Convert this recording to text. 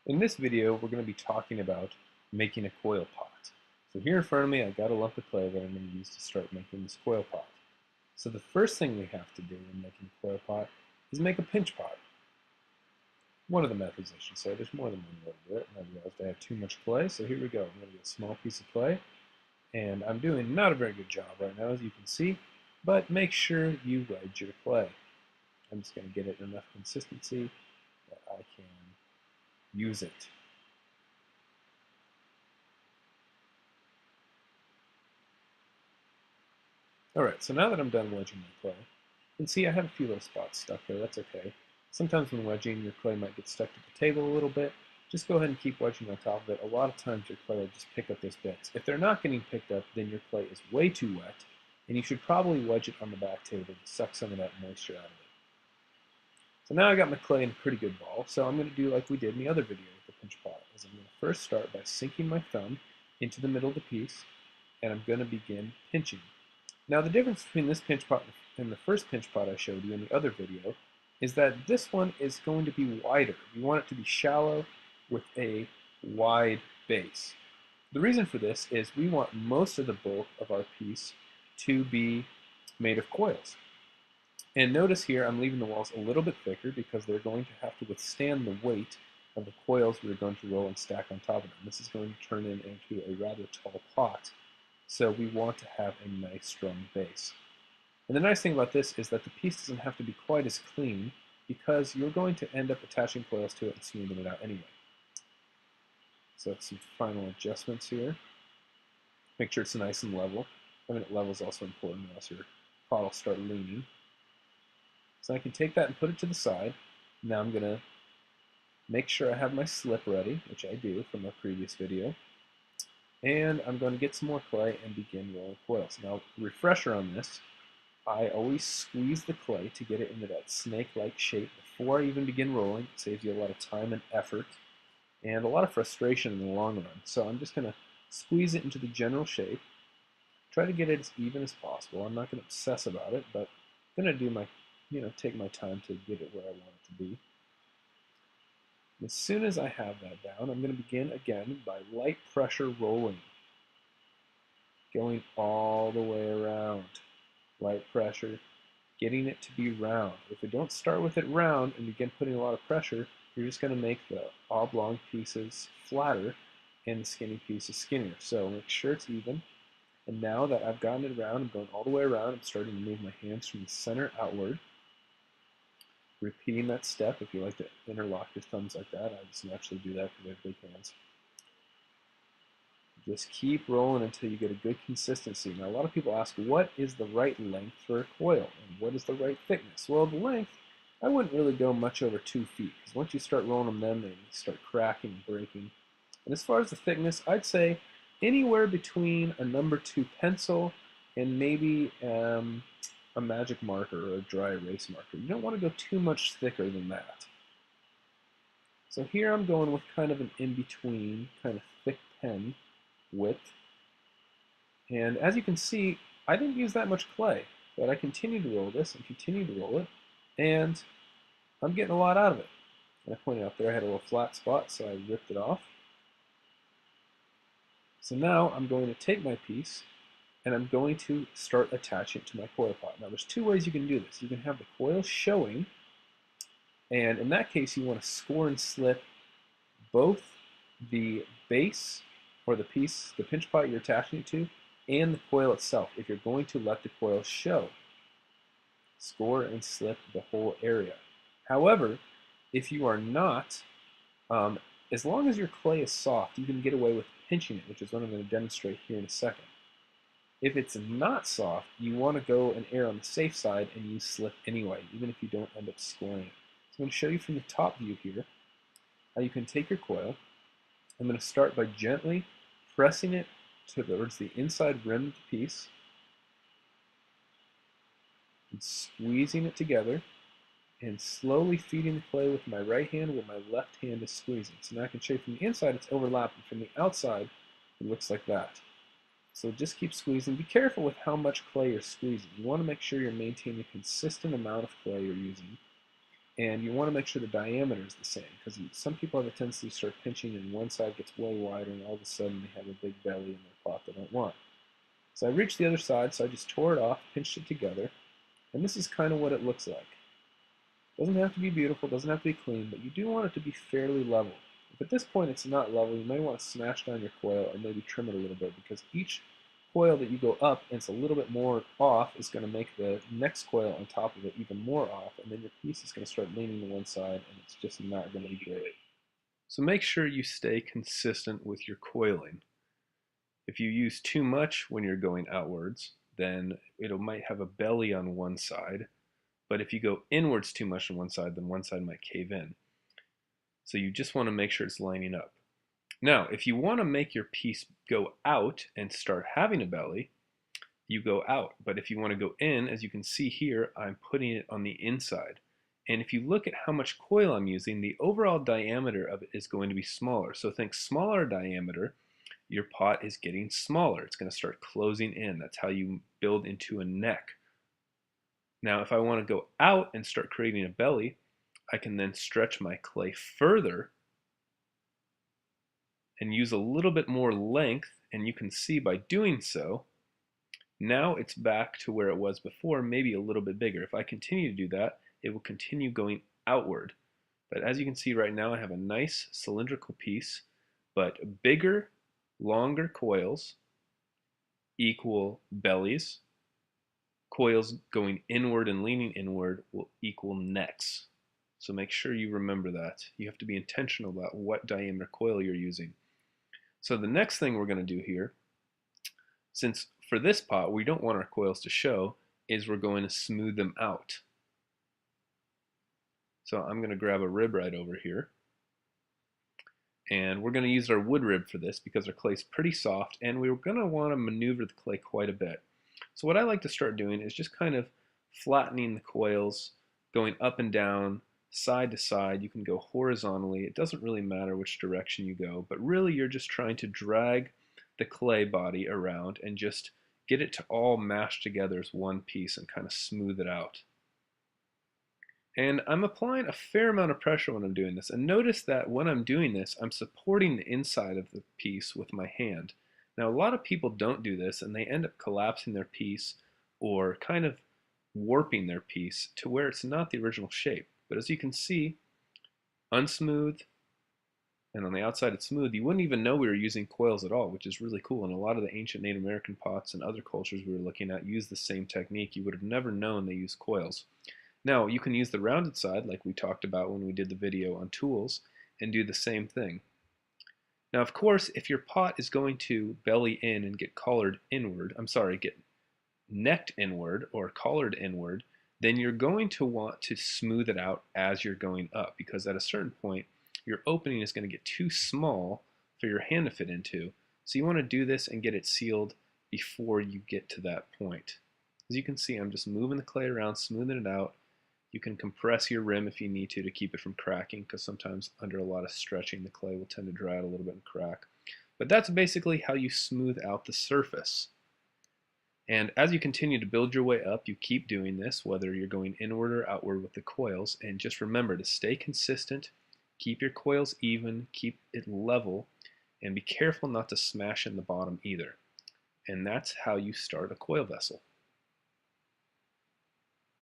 In this video, we're going to be talking about making a coil pot. So here in front of me, I got a lump of clay that I'm going to use to start making this coil pot. So the first thing we have to do in making a coil pot is make a pinch pot. One of the methods, I should say. There's more than one way to do it, and I realized I have too much clay, so here we go. I'm going to get a small piece of clay, and I'm doing not a very good job right now, as you can see, but make sure you wedge your clay. I'm just going to get it enough consistency that I can use it. Alright, so now that I'm done wedging my clay, you can see I have a few little spots stuck there. That's okay. Sometimes when wedging, your clay might get stuck to the table a little bit. Just go ahead and keep wedging on top of it. A lot of times your clay will just pick up those bits. If they're not getting picked up, then your clay is way too wet, and you should probably wedge it on the back table to suck some of that moisture out of it. So now I got my clay in a pretty good ball, so I'm going to do like we did in the other video with the pinch pot. Is I'm going to first start by sinking my thumb into the middle of the piece, and I'm going to begin pinching. Now the difference between this pinch pot and the first pinch pot I showed you in the other video is that this one is going to be wider. You want it to be shallow with a wide base. The reason for this is we want most of the bulk of our piece to be made of coils. And notice here I'm leaving the walls a little bit thicker because they're going to have to withstand the weight of the coils we're going to roll and stack on top of them. This is going to turn into a rather tall pot. So we want to have a nice strong base. And the nice thing about this is that the piece doesn't have to be quite as clean because you're going to end up attaching coils to it and smoothing it out anyway. So some final adjustments here. Make sure it's nice and level. Having it level is also important or else your pot will start leaning. So I can take that and put it to the side. Now I'm going to make sure I have my slip ready, which I do from a previous video. And I'm going to get some more clay and begin rolling coils. Now, refresher on this, I always squeeze the clay to get it into that snake-like shape before I even begin rolling. It saves you a lot of time and effort and a lot of frustration in the long run. So I'm just going to squeeze it into the general shape. Try to get it as even as possible. I'm not going to obsess about it, but I'm going to do my, take my time to get it where I want it to be. As soon as I have that down, I'm going to begin again by light pressure rolling, going all the way around. Light pressure, getting it to be round. If we don't start with it round and begin putting a lot of pressure, you're just going to make the oblong pieces flatter and the skinny pieces skinnier. So make sure it's even. And now that I've gotten it around, I'm going all the way around. I'm starting to move my hands from the center outward. Repeating that step. If you like to interlock your thumbs like that, I just naturally do that because I have big hands. Just keep rolling until you get a good consistency. Now, a lot of people ask, what is the right length for a coil? And what is the right thickness? Well, the length, I wouldn't really go much over 2 feet, because once you start rolling them, then they start cracking and breaking. And as far as the thickness, I'd say anywhere between a number 2 pencil and maybe a magic marker or a dry erase marker. You don't want to go too much thicker than that. So here I'm going with kind of an in-between, kind of thick pen width. And as you can see, I didn't use that much clay, but I continue to roll this and continue to roll it, and I'm getting a lot out of it. And I pointed out there I had a little flat spot, so I ripped it off. So now I'm going to take my piece and I'm going to start attaching it to my coil pot. Now there's 2 ways you can do this. You can have the coil showing, and in that case you want to score and slip both the base or the piece, the pinch pot you're attaching it to, and the coil itself if you're going to let the coil show. Score and slip the whole area. However, if you are not, as long as your clay is soft, you can get away with pinching it, which is what I'm going to demonstrate here in a second. If it's not soft, you want to go and err on the safe side and use slip anyway, even if you don't end up scoring it. So I'm going to show you from the top view here how you can take your coil. I'm going to start by gently pressing it towards the inside rim of the piece and squeezing it together and slowly feeding the clay with my right hand while my left hand is squeezing. So now I can show you from the inside it's overlapping. From the outside it looks like that. So just keep squeezing. Be careful with how much clay you're squeezing. You want to make sure you're maintaining a consistent amount of clay you're using. And you want to make sure the diameter is the same, because some people have a tendency to start pinching and one side gets way wider and all of a sudden they have a big belly in their pot they don't want. So I reached the other side, so I just tore it off, pinched it together, and this is kind of what it looks like. Doesn't have to be beautiful, doesn't have to be clean, but you do want it to be fairly level. If at this point it's not level, you may want to smash down your coil or maybe trim it a little bit, because each coil that you go up and it's a little bit more off is going to make the next coil on top of it even more off, and then your piece is going to start leaning to one side and it's just not going to be great. So make sure you stay consistent with your coiling. If you use too much when you're going outwards, then it might have a belly on one side, but if you go inwards too much on one side, then one side might cave in. So you just want to make sure it's lining up. Now, if you want to make your piece go out and start having a belly, you go out. But if you want to go in, as you can see here, I'm putting it on the inside. And if you look at how much coil I'm using, the overall diameter of it is going to be smaller. So think smaller diameter, your pot is getting smaller. It's going to start closing in. That's how you build into a neck. Now, if I want to go out and start creating a belly, I can then stretch my clay further and use a little bit more length, and you can see by doing so, now it's back to where it was before, maybe a little bit bigger. If I continue to do that, it will continue going outward. But as you can see right now, I have a nice cylindrical piece, but bigger, longer coils equal bellies. Coils going inward and leaning inward will equal necks. So make sure you remember that. You have to be intentional about what diameter coil you're using. So the next thing we're going to do here, since for this pot we don't want our coils to show, is we're going to smooth them out. So I'm going to grab a rib right over here, and we're going to use our wood rib for this because our clay is pretty soft, and we're going to want to maneuver the clay quite a bit. So what I like to start doing is just kind of flattening the coils, going up and down, side to side. You can go horizontally. It doesn't really matter which direction you go, but really you're just trying to drag the clay body around and just get it to all mash together as one piece and kind of smooth it out. And I'm applying a fair amount of pressure when I'm doing this. And notice that when I'm doing this, I'm supporting the inside of the piece with my hand. Now, a lot of people don't do this, and they end up collapsing their piece or kind of warping their piece to where it's not the original shape. But as you can see, unsmooth, and on the outside it's smooth. You wouldn't even know we were using coils at all, which is really cool. And a lot of the ancient Native American pots and other cultures we were looking at use the same technique. You would have never known they use coils. Now, you can use the rounded side, like we talked about when we did the video on tools, and do the same thing. Now, of course, if your pot is going to belly in and get collared inward, get necked inward or collared inward, then you're going to want to smooth it out as you're going up, because at a certain point, your opening is going to get too small for your hand to fit into. So you want to do this and get it sealed before you get to that point. As you can see, I'm just moving the clay around, smoothing it out. You can compress your rim if you need to keep it from cracking, because sometimes under a lot of stretching the clay will tend to dry out a little bit and crack. But that's basically how you smooth out the surface. And as you continue to build your way up, you keep doing this, whether you're going inward or outward with the coils. And just remember to stay consistent, keep your coils even, keep it level, and be careful not to smash in the bottom either. And that's how you start a coil vessel.